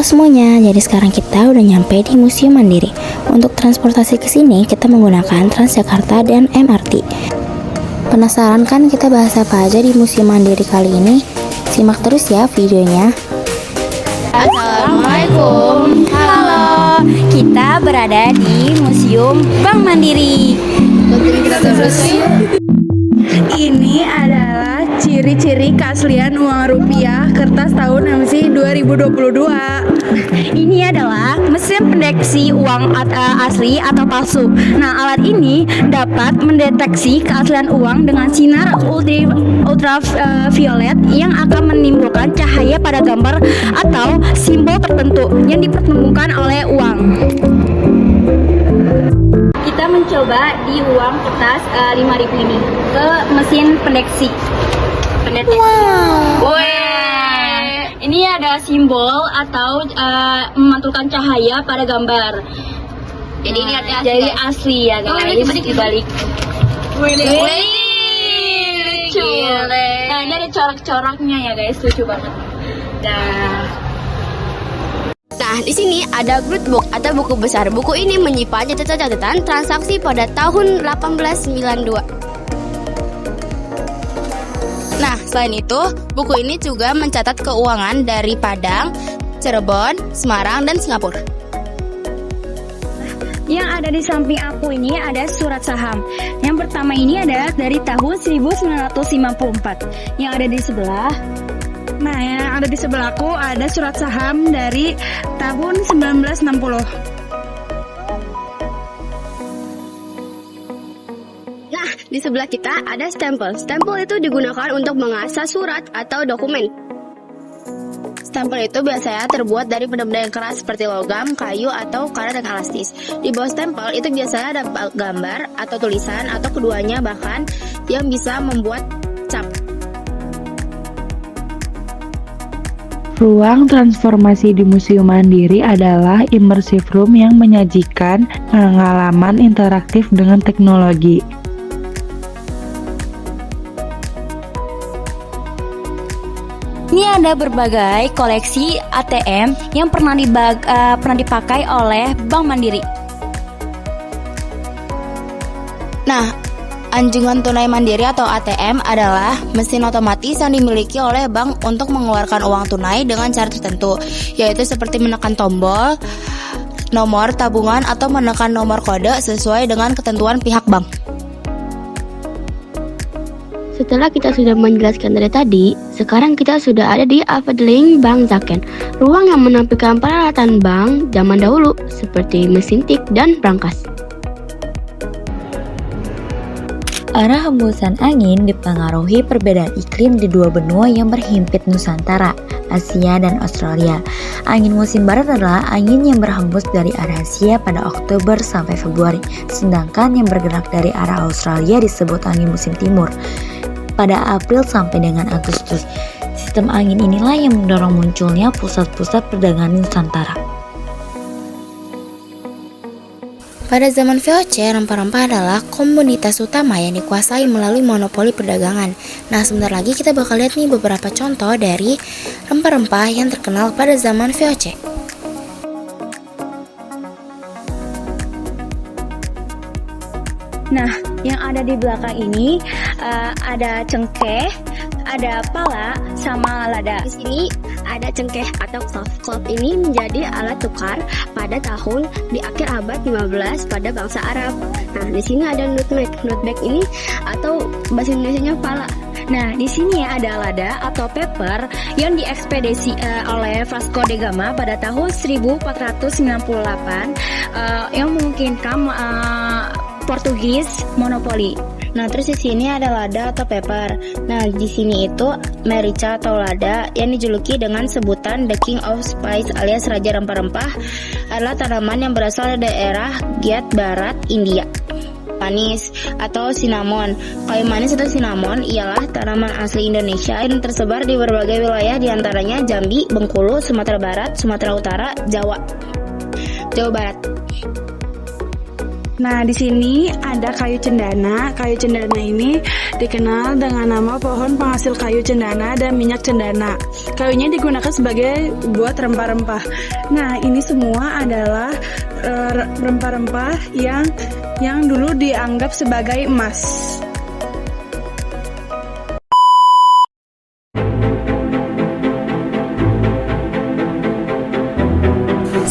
semuanya, jadi sekarang kita udah nyampe di Museum Mandiri. Untuk transportasi ke sini kita menggunakan Transjakarta dan MRT. Penasaran kan kita bahas apa aja di Museum Mandiri kali ini? Simak terus ya videonya. Assalamualaikum. Halo, kita berada di Museum Bank Mandiri. Ini adalah ciri-ciri keaslian uang rupiah kertas tahun MC 2022. Ini adalah mesin pendeteksi uang asli atau palsu. Nah, alat ini dapat mendeteksi keaslian uang dengan sinar ultraviolet yang akan menimbulkan cahaya pada gambar atau simbol tertentu yang dipertemukan oleh uang. Kita mencoba di uang kertas 5.000 ini ke mesin pendeteksi. Wow. Ini ada simbol atau memantulkan cahaya pada gambar. Jadi lihat ya, jadi asli ya guys. Dibalik. Lucu. Nah, ini ada corak-coraknya ya guys, lucu banget. Nah, di sini ada Grootbook atau buku besar. Buku ini menyimpan catatan transaksi pada tahun 1892. Nah, selain itu, buku ini juga mencatat keuangan dari Padang, Cirebon, Semarang, dan Singapura. Yang ada di samping aku ini ada surat saham. Yang pertama ini ada dari tahun 1954. Yang ada di sebelah, Nah, yang ada di sebelahku ada surat saham dari tahun 1960. Nah, di sebelah kita ada stempel. Stempel itu digunakan untuk mengasah surat atau dokumen. Stempel itu biasanya terbuat dari benda-benda yang keras seperti logam, kayu, atau karet yang elastis. Di bawah stempel itu biasanya ada gambar atau tulisan atau keduanya bahkan yang bisa membuat cap. Ruang transformasi di Museum Mandiri adalah immersive room yang menyajikan pengalaman interaktif dengan teknologi. ini ada berbagai koleksi ATM yang pernah dipakai oleh Bank Mandiri. Nah, anjungan tunai mandiri atau ATM adalah mesin otomatis yang dimiliki oleh bank untuk mengeluarkan uang tunai dengan cara tertentu, yaitu seperti menekan tombol, nomor tabungan, atau menekan nomor kode sesuai dengan ketentuan pihak bank. Setelah kita sudah menjelaskan dari tadi, sekarang kita sudah ada di Afdeling Bank Zaken, ruang yang menampilkan peralatan bank zaman dahulu seperti mesin tik dan brankas. Arah hembusan angin dipengaruhi perbedaan iklim di dua benua yang berhimpit Nusantara, Asia dan Australia. Angin musim barat adalah angin yang berhembus dari arah Asia pada Oktober sampai Februari, sedangkan yang bergerak dari arah Australia disebut angin musim timur pada April sampai dengan Agustus. Sistem angin inilah yang mendorong munculnya pusat-pusat perdagangan Nusantara. Pada zaman VOC, rempah-rempah adalah komoditas utama yang dikuasai melalui monopoli perdagangan. Nah, sebentar lagi kita bakal lihat nih beberapa contoh dari rempah-rempah yang terkenal pada zaman VOC. Nah, yang ada di belakang ini ada cengkeh, ada pala, sama lada. Di sini ada cengkeh atau clove. Clove ini menjadi alat tukar pada tahun di akhir abad 15 pada bangsa Arab. Nah, di sini ada nutmeg. Nutmeg ini atau bahasa Indonesianya pala. Nah, di sini ada lada atau pepper yang diekspedisi oleh Vasco da Gama pada tahun 1498 yang memungkinkan Portugis monopoli. Nah, terus di sini ada lada atau pepper. Nah, di sini itu merica atau lada yang dijuluki dengan sebutan the king of spice alias raja rempah-rempah adalah tanaman yang berasal dari daerah Giat Barat, India. Manis atau cinnamon. Kayu manis atau cinnamon ialah tanaman asli Indonesia yang tersebar di berbagai wilayah diantaranya Jambi, Bengkulu, Sumatera Barat, Sumatera Utara, Jawa Barat. Nah, di sini ada kayu cendana. Kayu cendana ini dikenal dengan nama pohon penghasil kayu cendana dan minyak cendana. Kayunya digunakan sebagai buat rempah-rempah. Nah, ini semua adalah rempah-rempah yang dulu dianggap sebagai emas.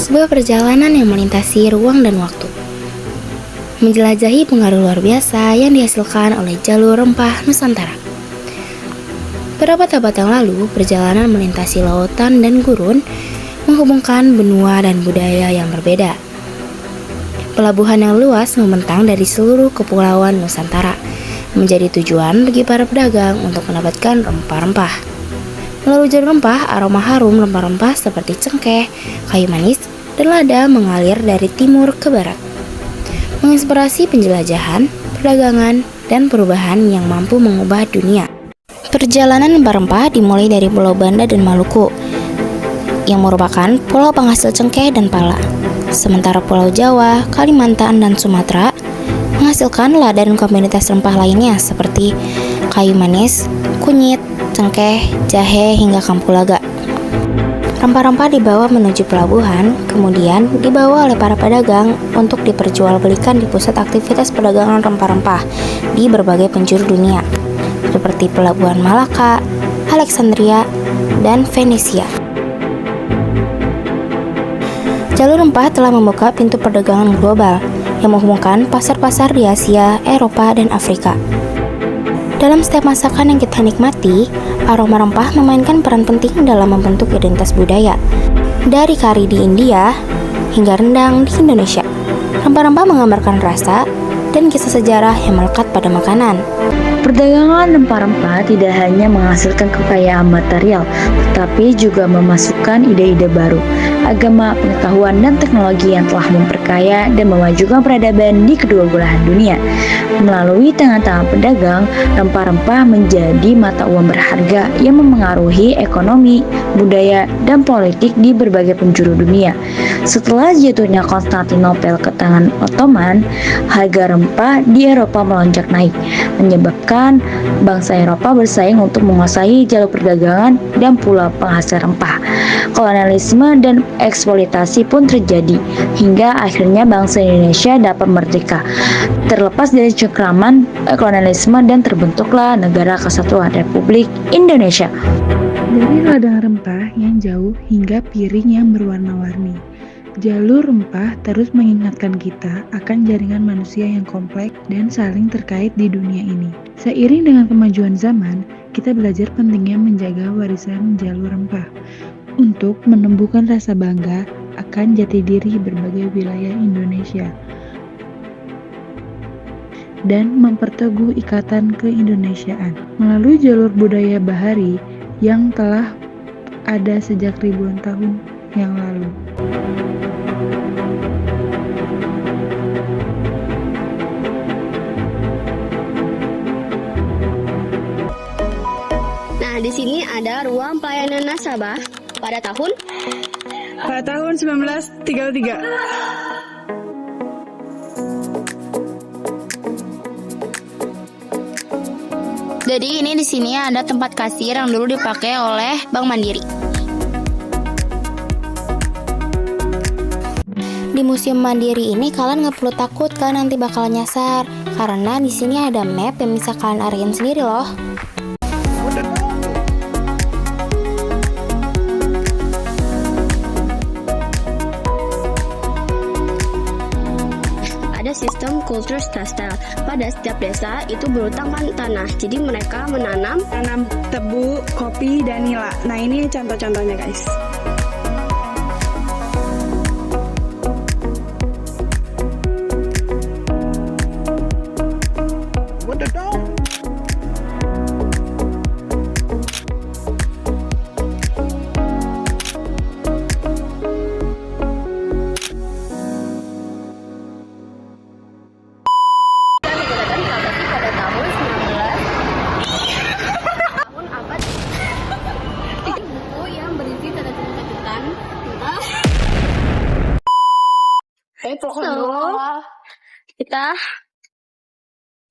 Sebuah perjalanan yang melintasi ruang dan waktu, menjelajahi pengaruh luar biasa yang dihasilkan oleh jalur rempah Nusantara. Beberapa abad yang lalu, perjalanan melintasi lautan dan gurun menghubungkan benua dan budaya yang berbeda. Pelabuhan yang luas membentang dari seluruh kepulauan Nusantara, menjadi tujuan bagi para pedagang untuk mendapatkan rempah-rempah. Melalui jalur rempah, aroma harum rempah-rempah seperti cengkeh, kayu manis, dan lada mengalir dari timur ke barat, menginspirasi penjelajahan, perdagangan, dan perubahan yang mampu mengubah dunia. Perjalanan rempah-rempah dimulai dari Pulau Banda dan Maluku, yang merupakan pulau penghasil cengkeh dan pala. Sementara Pulau Jawa, Kalimantan, dan Sumatera menghasilkan lada dan komoditas rempah lainnya seperti kayu manis, kunyit, cengkeh, jahe, hingga kampulaga. Rempah-rempah dibawa menuju pelabuhan, kemudian dibawa oleh para pedagang untuk diperjualbelikan di pusat aktivitas perdagangan rempah-rempah di berbagai penjuru dunia, seperti Pelabuhan Malaka, Alexandria, dan Venesia. Jalur rempah telah membuka pintu perdagangan global yang menghubungkan pasar-pasar di Asia, Eropa, dan Afrika. Dalam setiap masakan yang kita nikmati, aroma rempah memainkan peran penting dalam membentuk identitas budaya. Dari kari di India hingga rendang di Indonesia, rempah-rempah menggambarkan rasa dan kisah sejarah yang melekat pada makanan. Perdagangan rempah-rempah tidak hanya menghasilkan kekayaan material, tetapi juga memasukkan ide-ide baru, agama, pengetahuan, dan teknologi yang telah memperkaya dan memajukan peradaban di kedua belahan dunia. Melalui tangan-tangan pedagang, rempah-rempah menjadi mata uang berharga yang memengaruhi ekonomi, budaya, dan politik di berbagai penjuru dunia. Setelah jatuhnya Konstantinopel ke tangan Ottoman, harga rempah di Eropa melonjak naik, menyebabkan bangsa Eropa bersaing untuk menguasai jalur perdagangan dan pulau penghasil rempah. Kolonialisme dan eksploitasi pun terjadi, hingga akhirnya bangsa Indonesia dapat merdeka, terlepas dari cengkraman kolonialisme, dan terbentuklah Negara Kesatuan Republik Indonesia. Dari ladang rempah yang jauh hingga piring yang berwarna-warni, jalur rempah terus mengingatkan kita akan jaringan manusia yang kompleks dan saling terkait di dunia ini. Seiring dengan kemajuan zaman, kita belajar pentingnya menjaga warisan jalur rempah untuk menumbuhkan rasa bangga akan jati diri berbagai wilayah Indonesia dan memperteguh ikatan keindonesiaan melalui jalur budaya bahari yang telah ada sejak ribuan tahun yang lalu. Nah, di sini ada ruang pelayanan nasabah pada tahun 1933. Jadi ini di sini ada tempat kasir yang dulu dipakai oleh Bank Mandiri. Di Museum Mandiri ini kalian nggak perlu takut kalian nanti bakal nyasar, karena di sini ada map yang bisa kalian arahin sendiri loh. sistem kultur stastel. Pada setiap desa itu berhutangkan tanah, jadi mereka menanam tebu, kopi, dan nila. Nah, ini contoh-contohnya guys.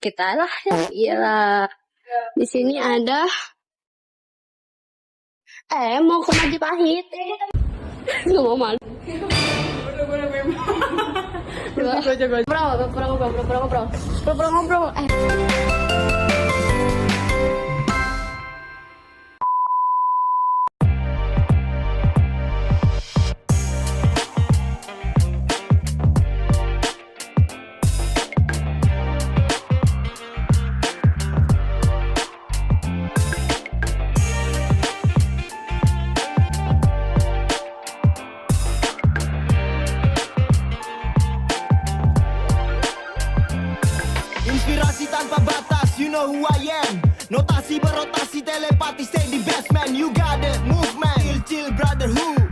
kita lah ya. Iyalah. Di sini ada mau ke Majapahit. Nggak mau malu. Pura-pura ngobrol. Inspirasi tanpa batas, you know who I am. Notasi berotasi, telepati, stay the best man. You got it, movement, chill brotherhood.